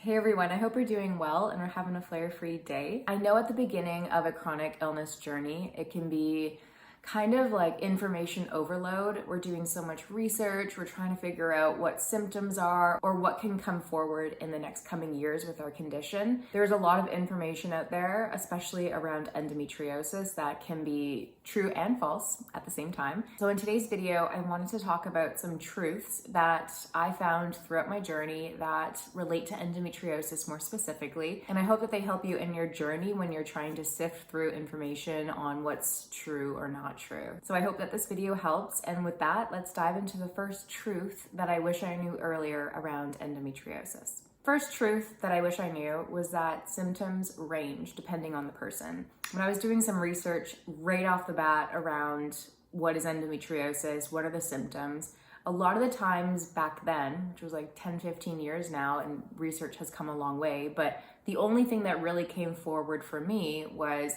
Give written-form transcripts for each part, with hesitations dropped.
Hey everyone, I hope you're doing well and are having a flare-free day. I know at the beginning of a chronic illness journey, it can be kind of like information overload. We're doing so much research, we're trying to figure out what symptoms are or what can come forward in the next coming years with our condition. There's a lot of information out there, especially around endometriosis, that can be true and false at the same time. So in today's video, I wanted to talk about some truths that I found throughout my journey that relate to endometriosis more specifically. And I hope that they help you in your journey when you're trying to sift through information on what's true or not true. So I hope that this video helps. And with that, let's dive into the first truth that I wish I knew earlier around endometriosis. First truth that I wish I knew was that symptoms range depending on the person. When I was doing some research right off the bat around what is endometriosis, what are the symptoms, a lot of the times back then, which was like 10, 15 years now, and research has come a long way, but the only thing that really came forward for me was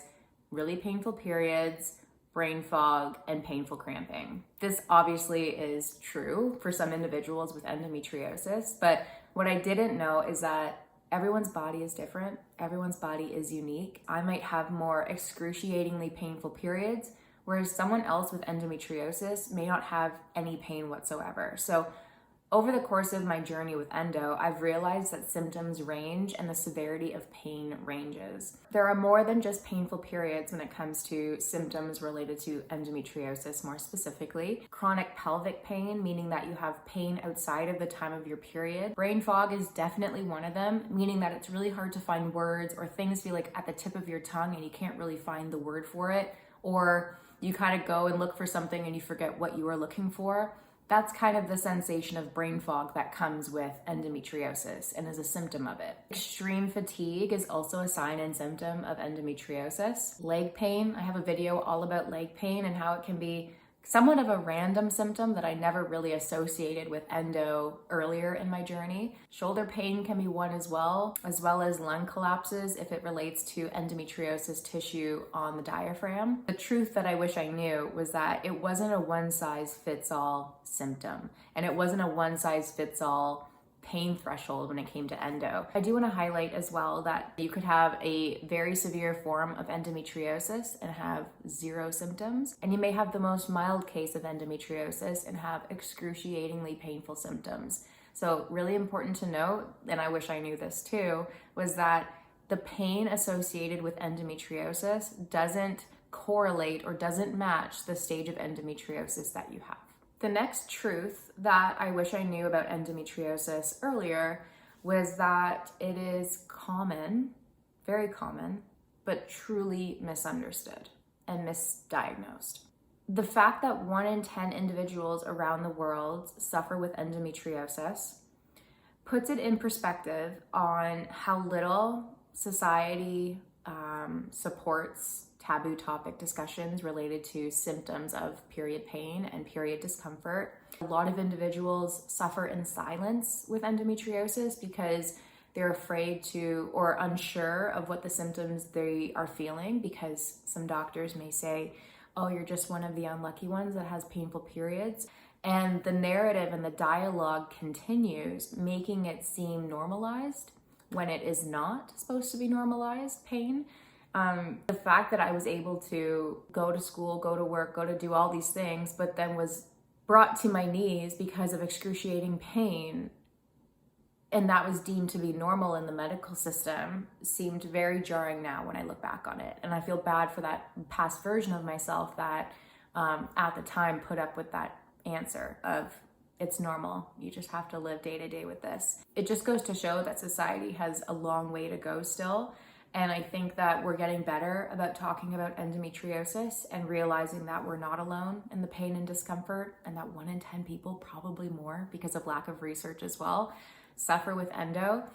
really painful periods, brain fog, and painful cramping. This obviously is true for some individuals with endometriosis, but what I didn't know is that everyone's body is different. Everyone's body is unique. I might have more excruciatingly painful periods, whereas someone else with endometriosis may not have any pain whatsoever. So over the course of my journey with endo, I've realized that symptoms range and the severity of pain ranges. There are more than just painful periods when it comes to symptoms related to endometriosis more specifically. Chronic pelvic pain, meaning that you have pain outside of the time of your period. Brain fog is definitely one of them, meaning that it's really hard to find words or things feel like at the tip of your tongue and you can't really find the word for it, or you kind of go and look for something and you forget what you were looking for. That's kind of the sensation of brain fog that comes with endometriosis and is a symptom of it. Extreme fatigue is also a sign and symptom of endometriosis. Leg pain, I have a video all about leg pain and how it can be somewhat of a random symptom that I never really associated with endo earlier in my journey. Shoulder pain can be one as well as lung collapses if it relates to endometriosis tissue on the diaphragm. The truth that I wish I knew was that it wasn't a one-size-fits-all symptom, and it wasn't a one-size-fits-all pain threshold when it came to endo. I do want to highlight as well that you could have a very severe form of endometriosis and have zero symptoms, and you may have the most mild case of endometriosis and have excruciatingly painful symptoms. So really important to note, and I wish I knew this too, was that the pain associated with endometriosis doesn't correlate or doesn't match the stage of endometriosis that you have. The next truth that I wish I knew about endometriosis earlier was that it is common, very common, but truly misunderstood and misdiagnosed. The fact that 1 in 10 individuals around the world suffer with endometriosis puts it in perspective on how little society supports taboo topic discussions related to symptoms of period pain and period discomfort. A lot of individuals suffer in silence with endometriosis because they're afraid to or unsure of what the symptoms they are feeling, because some doctors may say, oh, you're just one of the unlucky ones that has painful periods. And the narrative and the dialogue continues, making it seem normalized when it is not supposed to be normalized pain. The fact that I was able to go to school, go to work, go to do all these things, but then was brought to my knees because of excruciating pain, and that was deemed to be normal in the medical system, seemed very jarring now when I look back on it. And I feel bad for that past version of myself that at the time put up with that answer of, it's normal, you just have to live day to day with this. It just goes to show that society has a long way to go still. And I think that we're getting better about talking about endometriosis and realizing that we're not alone in the pain and discomfort, and that 1 in 10 people, probably more because of lack of research as well, suffer with endo.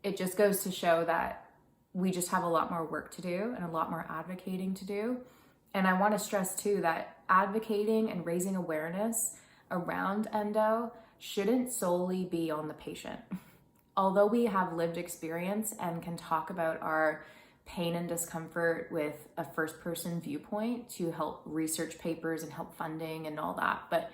It just goes to show that we just have a lot more work to do and a lot more advocating to do. And I want to stress too that advocating and raising awareness around endo shouldn't solely be on the patient. Although we have lived experience and can talk about our pain and discomfort with a first person viewpoint to help research papers and help funding and all that, but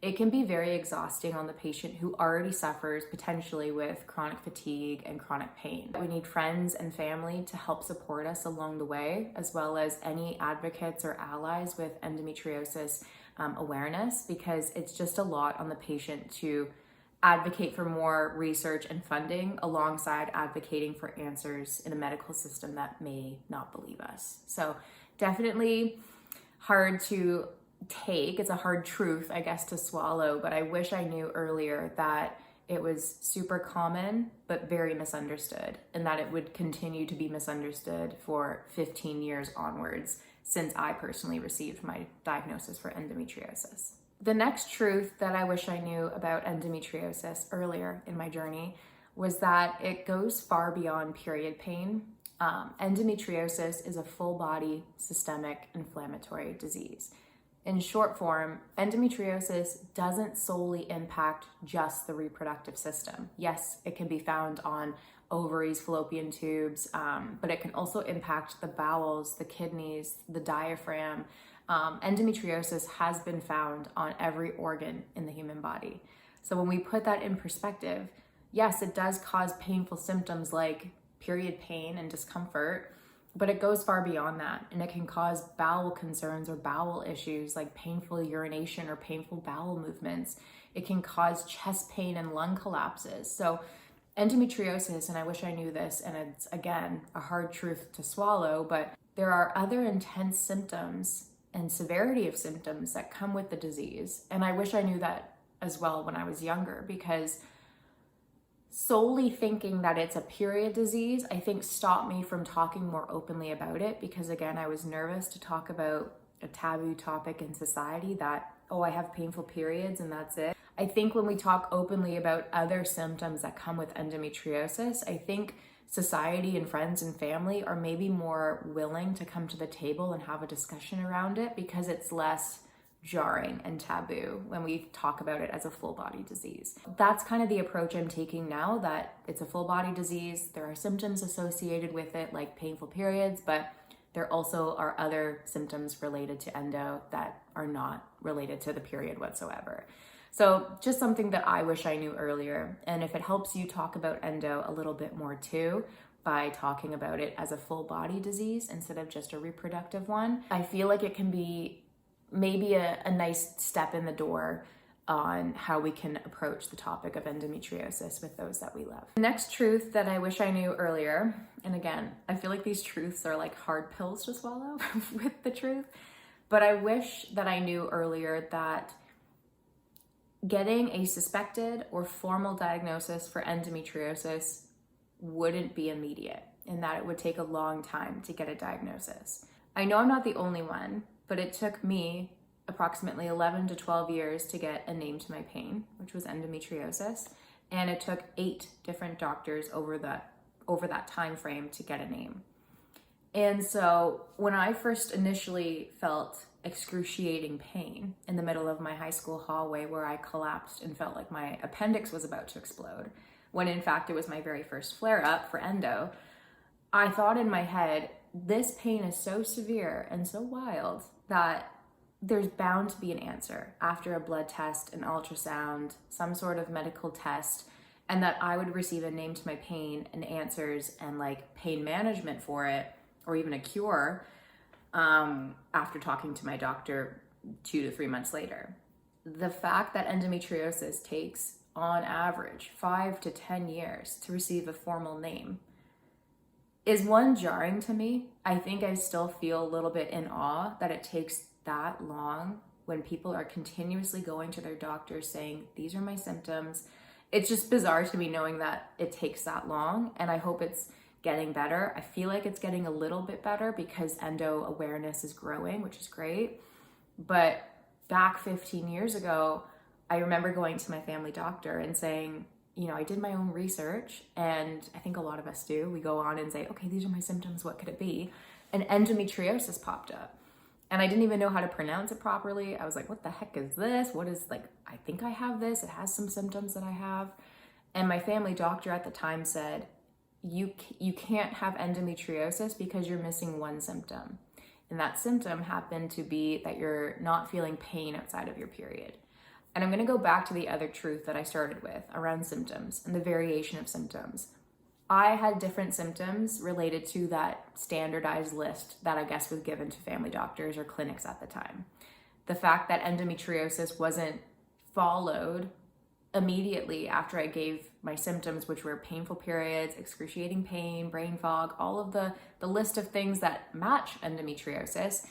it can be very exhausting on the patient who already suffers potentially with chronic fatigue and chronic pain. We need friends and family to help support us along the way, as well as any advocates or allies with endometriosis awareness, because it's just a lot on the patient to advocate for more research and funding alongside advocating for answers in a medical system that may not believe us. So definitely hard to take. It's a hard truth, I guess, to swallow, but I wish I knew earlier that it was super common, but very misunderstood, and that it would continue to be misunderstood for 15 years onwards since I personally received my diagnosis for endometriosis. The next truth that I wish I knew about endometriosis earlier in my journey was that it goes far beyond period pain. Endometriosis is a full body systemic inflammatory disease. In short form, endometriosis doesn't solely impact just the reproductive system. Yes, it can be found on ovaries, fallopian tubes, but it can also impact the bowels, the kidneys, the diaphragm. Endometriosis has been found on every organ in the human body. So when we put that in perspective, yes, it does cause painful symptoms like period pain and discomfort, but it goes far beyond that, and it can cause bowel concerns or bowel issues like painful urination or painful bowel movements. It can cause chest pain and lung collapses. So endometriosis, and I wish I knew this, and it's again a hard truth to swallow, but there are other intense symptoms and severity of symptoms that come with the disease. And I wish I knew that as well when I was younger, because solely thinking that it's a period disease, I think stopped me from talking more openly about it, because again, I was nervous to talk about a taboo topic in society that, oh, I have painful periods and that's it. I think when we talk openly about other symptoms that come with endometriosis, I think society and friends and family are maybe more willing to come to the table and have a discussion around it, because it's less jarring and taboo when we talk about it as a full body disease. That's kind of the approach I'm taking now, that it's a full body disease. There are symptoms associated with it like painful periods, but there also are other symptoms related to endo that are not related to the period whatsoever. So just something that I wish I knew earlier. And if it helps you talk about endo a little bit more too, by talking about it as a full body disease instead of just a reproductive one, I feel like it can be maybe a nice step in the door on how we can approach the topic of endometriosis with those that we love. The next truth that I wish I knew earlier, and again, I feel like these truths are like hard pills to swallow with the truth, but I wish that I knew earlier that getting a suspected or formal diagnosis for endometriosis wouldn't be immediate, and that it would take a long time to get a diagnosis. I know I'm not the only one, but it took me approximately 11 to 12 years to get a name to my pain, which was endometriosis, and it took 8 different doctors over that time frame to get a name. And so when I first initially felt excruciating pain in the middle of my high school hallway, where I collapsed and felt like my appendix was about to explode, when in fact it was my very first flare-up for endo, I thought in my head, this pain is so severe and so wild that there's bound to be an answer after a blood test, an ultrasound, some sort of medical test, and that I would receive a name to my pain and answers and like pain management for it, or even a cure, after talking to my doctor 2 to 3 months later. The fact that endometriosis takes on average 5 to 10 years to receive a formal name is one, jarring to me. I think I still feel a little bit in awe that it takes that long when people are continuously going to their doctors saying, these are my symptoms. It's just bizarre to me knowing that it takes that long, and I hope it's getting better. I feel like it's getting a little bit better because endo awareness is growing, which is great. But back 15 years ago, I remember going to my family doctor and saying, you know, I did my own research, and I think a lot of us do. We go on and say, okay, these are my symptoms, what could it be? And endometriosis popped up. And I didn't even know how to pronounce it properly. I was like, what the heck is this? What is, like, I think I have this. It has some symptoms that I have. And my family doctor at the time said, you can't have endometriosis because you're missing one symptom. And that symptom happened to be that you're not feeling pain outside of your period. And I'm going to go back to the other truth that I started with around symptoms and the variation of symptoms. I had different symptoms related to that standardized list that I guess was given to family doctors or clinics at the time. The fact that endometriosis wasn't followed immediately after I gave my symptoms, which were painful periods, excruciating pain, brain fog, all of the list of things that match endometriosis.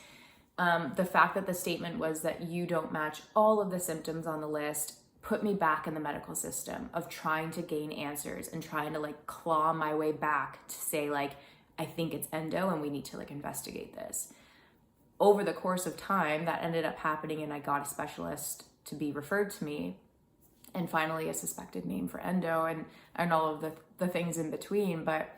The fact that the statement was that you don't match all of the symptoms on the list put me back in the medical system of trying to gain answers and trying to like claw my way back to say like, I think it's endo and we need to like investigate this. Over the course of time, that ended up happening and I got a specialist to be referred to me, and finally a suspected name for endo and all of the things in between. But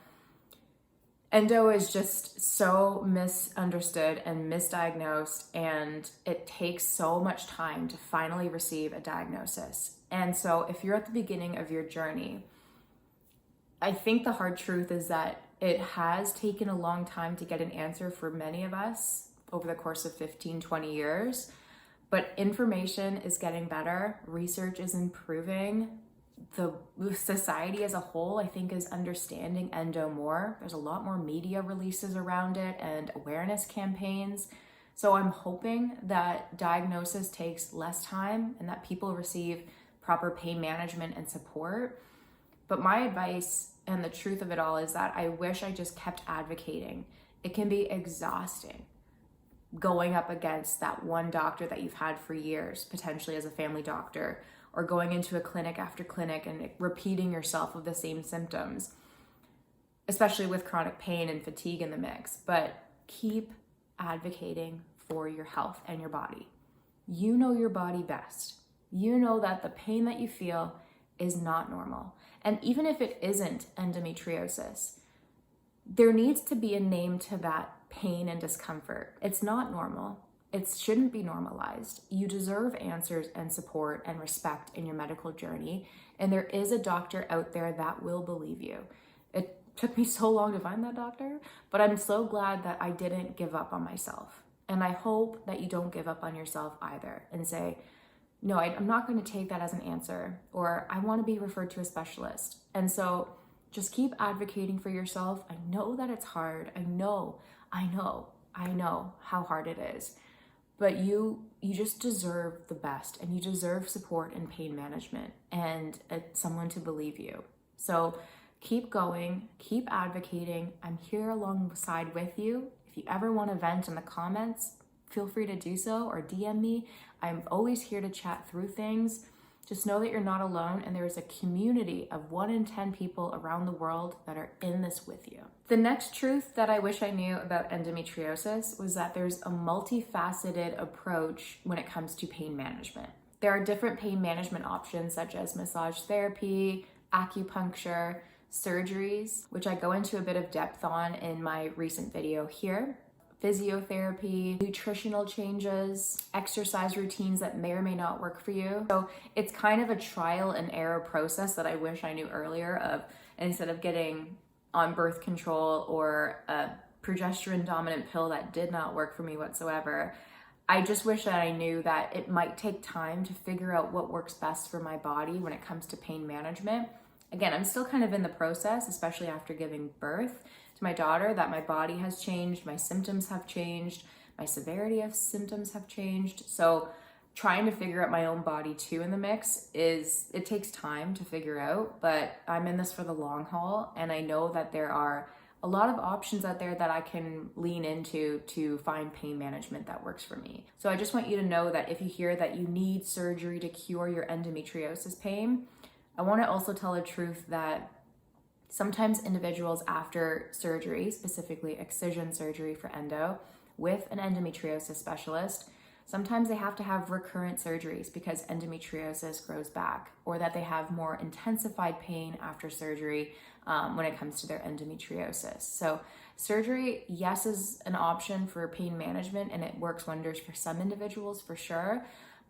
endo is just so misunderstood and misdiagnosed, and it takes so much time to finally receive a diagnosis. And so if you're at the beginning of your journey, I think the hard truth is that it has taken a long time to get an answer for many of us over the course of 15, 20 years. But information is getting better, research is improving. The society as a whole, I think, is understanding endo more. There's a lot more media releases around it and awareness campaigns. So I'm hoping that diagnosis takes less time and that people receive proper pain management and support. But my advice and the truth of it all is that I wish I just kept advocating. It can be exhausting going up against that one doctor that you've had for years, potentially as a family doctor, or going into a clinic after clinic and repeating yourself of the same symptoms, especially with chronic pain and fatigue in the mix. But keep advocating for your health and your body. You know your body best. You know that the pain that you feel is not normal. And even if it isn't endometriosis, there needs to be a name to that pain and discomfort. It's not normal. It shouldn't be normalized. You deserve answers and support and respect in your medical journey. And there is a doctor out there that will believe you. It took me so long to find that doctor, but I'm so glad that I didn't give up on myself. And I hope that you don't give up on yourself either and say, no, I'm not going to take that as an answer, or I want to be referred to a specialist. And so just keep advocating for yourself. I know that it's hard. I know how hard it is. But you just deserve the best, and you deserve support and pain management and someone to believe you. So keep going, keep advocating. I'm here alongside with you. If you ever want to vent in the comments, feel free to do so, or DM me. I'm always here to chat through things. Just know that you're not alone, and there is a community of 1 in 10 people around the world that are in this with you. The next truth that I wish I knew about endometriosis was that there's a multifaceted approach when it comes to pain management. There are different pain management options such as massage therapy, acupuncture, surgeries, which I go into a bit of depth on in my recent video here, physiotherapy, nutritional changes, exercise routines that may or may not work for you. So it's kind of a trial and error process that I wish I knew earlier of, instead of getting on birth control or a progesterone dominant pill that did not work for me whatsoever. I just wish that I knew that it might take time to figure out what works best for my body when it comes to pain management. Again, I'm still kind of in the process, especially after giving birth to my daughter, that my body has changed, my symptoms have changed, my severity of symptoms have changed. So trying to figure out my own body too in the mix it takes time to figure out, but I'm in this for the long haul. And I know that there are a lot of options out there that I can lean into to find pain management that works for me. So I just want you to know that if you hear that you need surgery to cure your endometriosis pain, I want to also tell the truth that sometimes individuals after surgery, specifically excision surgery for endo, with an endometriosis specialist, sometimes they have to have recurrent surgeries because endometriosis grows back, or that they have more intensified pain after surgery when it comes to their endometriosis. So surgery, yes, is an option for pain management, and it works wonders for some individuals for sure.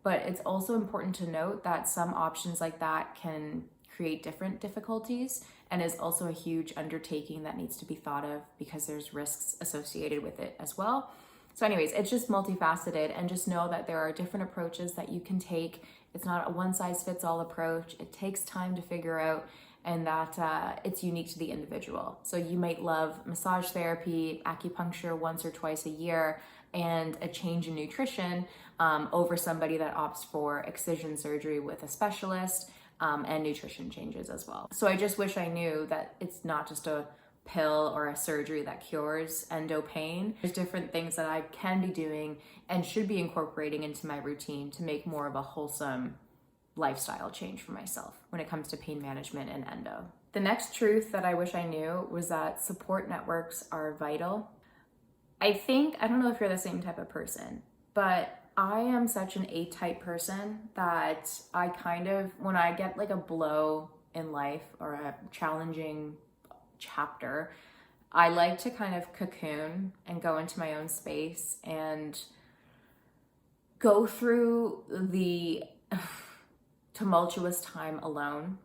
But it's also important to note that some options like that can create different difficulties and is also a huge undertaking that needs to be thought of because there's risks associated with it as well. So anyways, it's just multifaceted, and just know that there are different approaches that you can take It's not a one-size-fits-all approach. It takes time to figure out, and that it's unique to the individual. So you might love massage therapy, acupuncture once or twice a year, and a change in nutrition over somebody that opts for excision surgery with a specialist and nutrition changes as well. So I just wish I knew that it's not just a pill or a surgery that cures endo pain. There's different things that I can be doing and should be incorporating into my routine to make more of a wholesome lifestyle change for myself when it comes to pain management and endo. The next truth that I wish I knew was that support networks are vital. I don't know if you're the same type of person, but I am such an A-type person that I when I get like a blow in life or a challenging chapter, I like to kind of cocoon and go into my own space and go through the tumultuous time alone,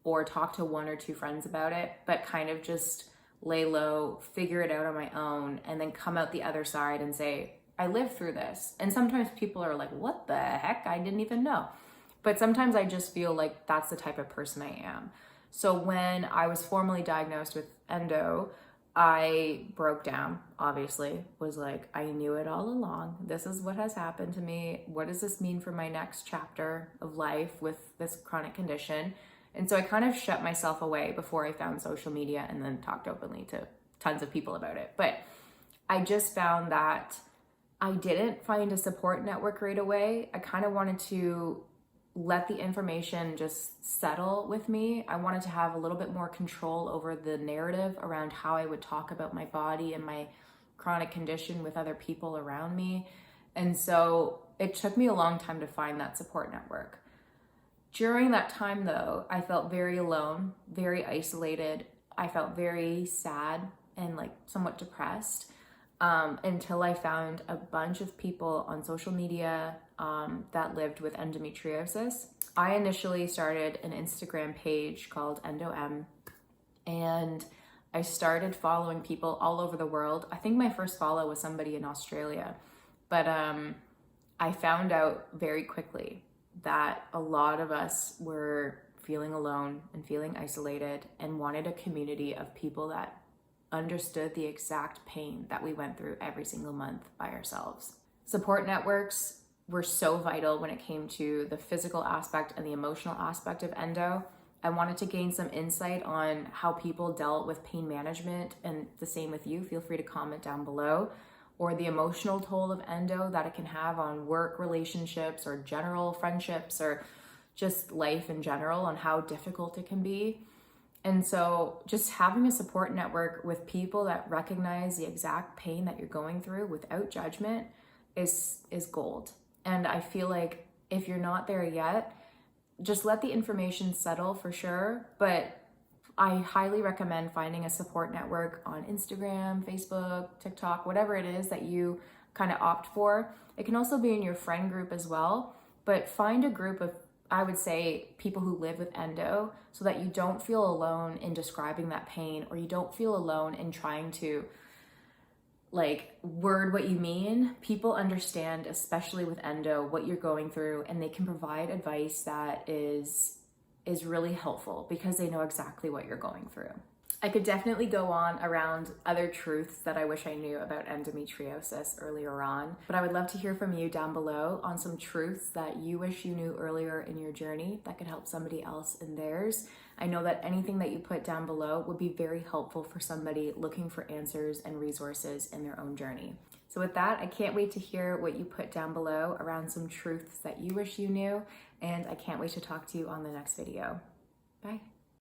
or talk to one or two friends about it, but kind of just lay low, figure it out on my own, and then come out the other side and say, I lived through this. And sometimes people are like, what the heck? I didn't even know. But sometimes I just feel like that's the type of person I am. So when I was formally diagnosed with endo, I broke down, obviously, was like, I knew it all along. This is what has happened to me. What does this mean for my next chapter of life with this chronic condition? And so I kind of shut myself away before I found social media and then talked openly to tons of people about it. But I just found that I didn't find a support network right away. I kind of wanted to let the information just settle with me. I wanted to have a little bit more control over the narrative around how I would talk about my body and my chronic condition with other people around me. And so it took me a long time to find that support network. During that time though, I felt very alone, very isolated. I felt very sad and like somewhat depressed until I found a bunch of people on social media that lived with endometriosis. I initially started an Instagram page called Endo, and I started following people all over the world. I think my first follow was somebody in Australia, but I found out very quickly that a lot of us were feeling alone and feeling isolated and wanted a community of people that understood the exact pain that we went through every single month by ourselves. Support networks were so vital when it came to the physical aspect and the emotional aspect of endo. I wanted to gain some insight on how people dealt with pain management, and the same with you. Feel free to comment down below. Or the emotional toll of endo that it can have on work relationships or general friendships or just life in general, on how difficult it can be. And so just having a support network with people that recognize the exact pain that you're going through without judgment is gold. And I feel like if you're not there yet, just let the information settle for sure. But I highly recommend finding a support network on Instagram, Facebook, TikTok, whatever it is that you kind of opt for. It can also be in your friend group as well, but find a group of, I would say, people who live with endo so that you don't feel alone in describing that pain, or you don't feel alone in trying to like word what you mean. People understand, especially with endo, what you're going through, and they can provide advice that is really helpful because they know exactly what you're going through. I could definitely go on around other truths that I wish I knew about endometriosis earlier on, but I would love to hear from you down below on some truths that you wish you knew earlier in your journey that could help somebody else in theirs. I know that anything that you put down below would be very helpful for somebody looking for answers and resources in their own journey. So with that, I can't wait to hear what you put down below around some truths that you wish you knew, and I can't wait to talk to you on the next video. Bye.